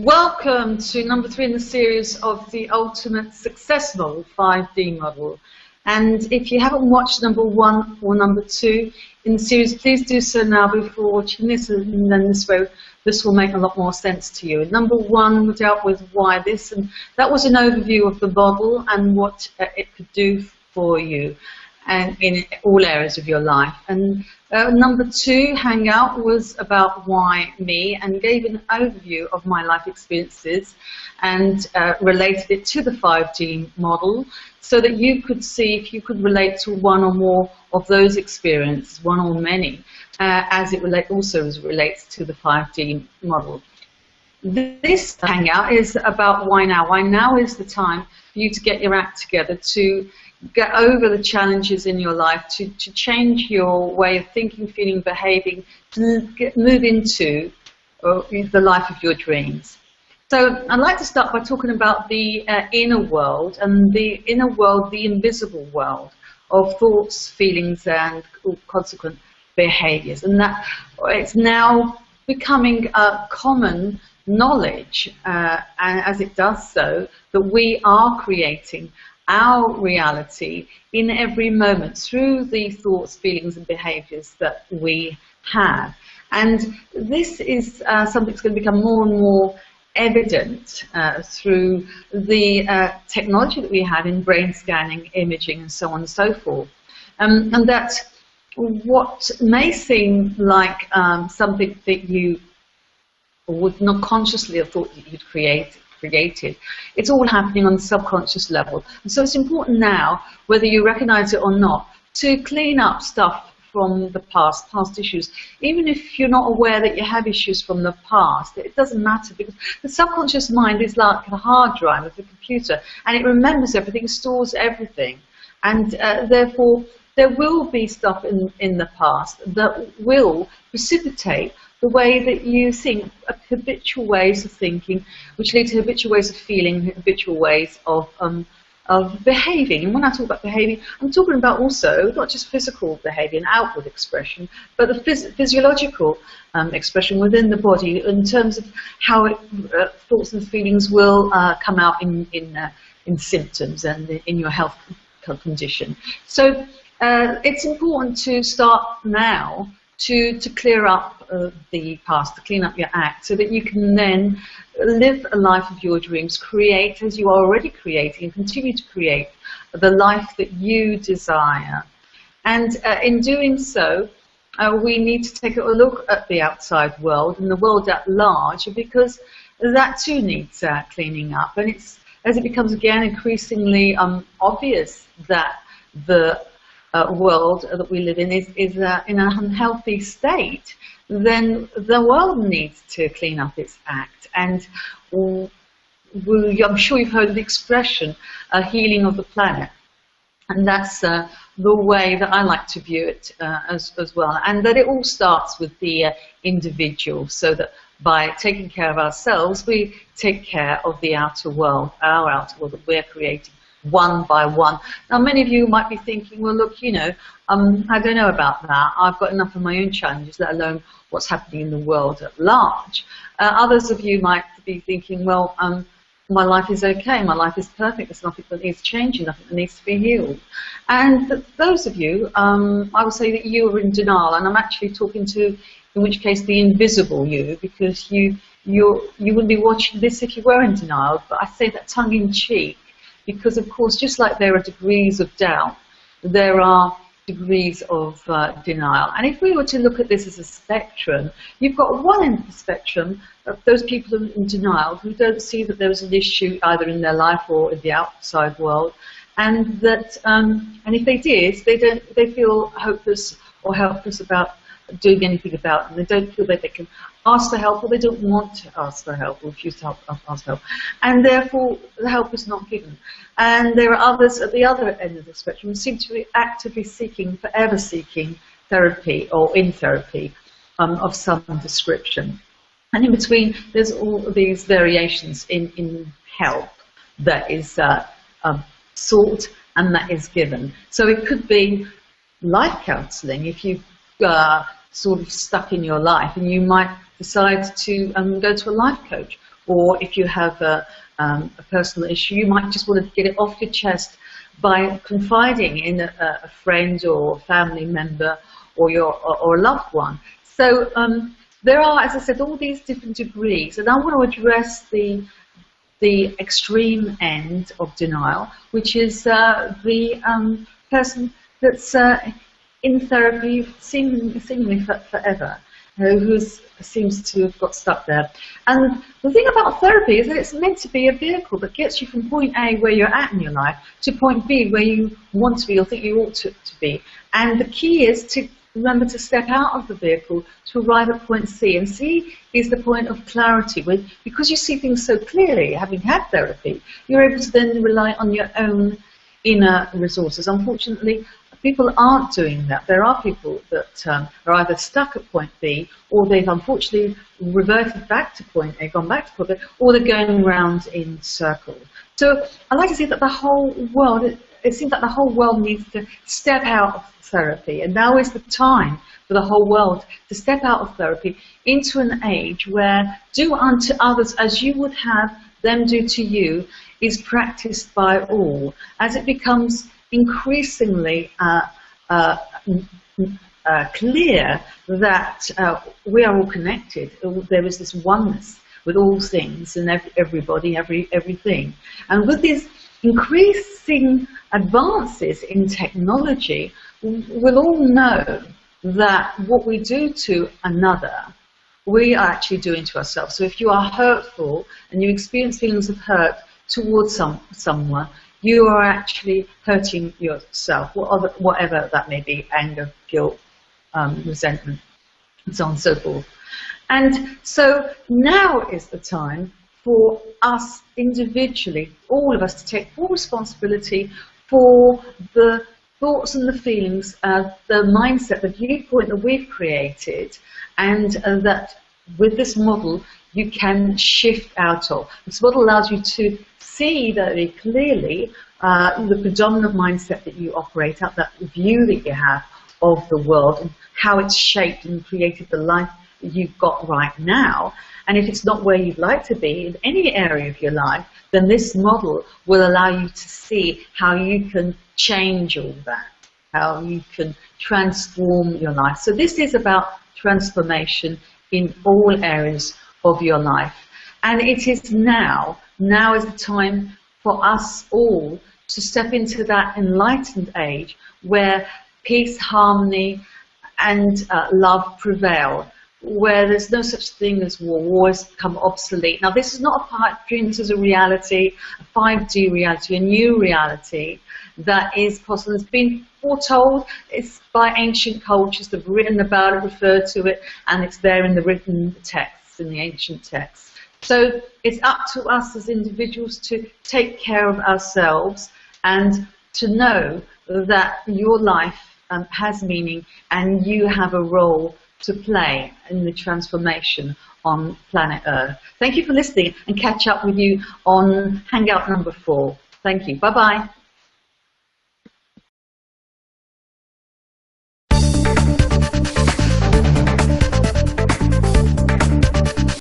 Welcome to number 3 in the series of the Ultimate Success Model, 5D model. And if you haven't watched number 1 or number 2 in the series, please do so now before watching this, and then this will make a lot more sense to you. Number 1, we dealt with why this, and that was an overview of the model and what it could do for you and in all areas of your life. And number 2, Hangout, was about why me, and gave an overview of my life experiences and related it to the 5D model so that you could see if you could relate to one or more of those experiences, one or many, as it also relates to the 5D model. This Hangout is about why now. Why now is the time for you to get your act together, to get over the challenges in your life, to change your way of thinking, feeling, behaving, to move into the life of your dreams. So I'd like to start by talking about the inner world, and the inner world, the invisible world of thoughts, feelings, and consequent behaviors. And that it's now becoming a common knowledge, and as it does so, that we are creating our reality in every moment through the thoughts, feelings, and behaviors that we have. And this is something that's going to become more and more evident through the technology that we have in brain scanning, imaging, and so on and so forth. And that what may seem like something that you would not consciously have thought that you'd created, it's all happening on the subconscious level. And so it's important now, whether you recognize it or not, to clean up stuff from the past issues. Even if you're not aware that you have issues from the past, it doesn't matter, because the subconscious mind is like a hard drive of a computer, and it remembers everything, stores everything. And therefore, there will be stuff in the past that will precipitate the way that you think, habitual ways of thinking, which lead to habitual ways of feeling, habitual ways of behaving. And when I talk about behaving, I'm talking about also not just physical behavior and outward expression, but the physiological expression within the body in terms of how thoughts and feelings will come out in symptoms and in your health condition. So it's important to start now to clear up the past, to clean up your act, so that you can then live a life of your dreams, create, as you are already creating, and continue to create the life that you desire. And in doing so, we need to take a look at the outside world and the world at large, because that too needs cleaning up. And it's, as it becomes again increasingly obvious that the world that we live in is in an unhealthy state, then the world needs to clean up its act. And I'm sure you've heard of the expression, healing of the planet. And that's the way that I like to view it as well. And that it all starts with the individual, so that by taking care of ourselves, we take care of the outer world, our outer world that we're creating, one by one. Now, many of you might be thinking, well, look, you know, I don't know about that. I've got enough of my own challenges, let alone what's happening in the world at large. Others of you might be thinking, well, my life is okay, my life is perfect, there's nothing that needs changing, nothing that needs to be healed. And those of you, I would say that you are in denial, and I'm actually talking to, in which case, the invisible you, because you wouldn't be watching this if you were in denial. But I say that tongue-in-cheek, because, of course, just like there are degrees of doubt, there are degrees of denial. And if we were to look at this as a spectrum, you've got one end of the spectrum of those people in denial who don't see that there is an issue either in their life or in the outside world, and that, and if they did, they feel hopeless or helpless about doing anything about it. They don't feel that they can ask for help, or they don't want to ask for help, or refuse to ask for help, and therefore the help is not given. And there are others at the other end of the spectrum who seem to be actively seeking, forever seeking therapy, or in therapy of some description. And in between, there's all of these variations in help that is sought and that is given. So it could be life counselling if you've sort of stuck in your life, and you might decide to go to a life coach, or if you have a personal issue, you might just want to get it off your chest by confiding in a friend or family member or a loved one. So there are, as I said, all these different degrees, and I want to address the extreme end of denial, which is the person that's in therapy seemingly forever, who seems to have got stuck there. And the thing about therapy is that it's meant to be a vehicle that gets you from point A, where you're at in your life, to point B, where you want to be or think you ought to be. And the key is to remember to step out of the vehicle to arrive at point C. And C is the point of clarity, where, because you see things so clearly, having had therapy, you're able to then rely on your own inner resources. Unfortunately, people aren't doing that. There are people that are either stuck at point B, or they've unfortunately reverted back to point A, gone back to point B, or they're going around in circles. So I like to see that the whole world, it seems like the whole world needs to step out of therapy, and now is the time for the whole world to step out of therapy into an age where do unto others as you would have them do to you is practiced by all, as it becomes increasingly clear that we are all connected. There is this oneness with all things and everybody, everything. And with these increasing advances in technology, we'll all know that what we do to another, we are actually doing to ourselves. So if you are hurtful and you experience feelings of hurt towards someone, you are actually hurting yourself, whatever that may be, anger, guilt, resentment, and so on and so forth. And so now is the time for us individually, all of us, to take full responsibility for the thoughts and the feelings, the mindset, the viewpoint that we've created, and that with this model you can shift out of. This model allows you to see very clearly the predominant mindset that you operate out, that view that you have of the world and how it's shaped and created the life that you've got right now. And if it's not where you'd like to be in any area of your life, then this model will allow you to see how you can change all that, how you can transform your life. So this is about transformation in all areas of your life. And it is now is the time for us all to step into that enlightened age where peace, harmony, and love prevail, where there's no such thing as war. War has become obsolete. Now, this is not a pipe dream, this is a reality, a 5D reality, a new reality that is possible. It's been foretold, it's by ancient cultures that have written about it, referred to it, and it's there in the written texts, in the ancient texts. So it's up to us as individuals to take care of ourselves and to know that your life has meaning and you have a role to play in the transformation on planet Earth. Thank you for listening, and catch up with you on Hangout number 4. Thank you. Bye-bye.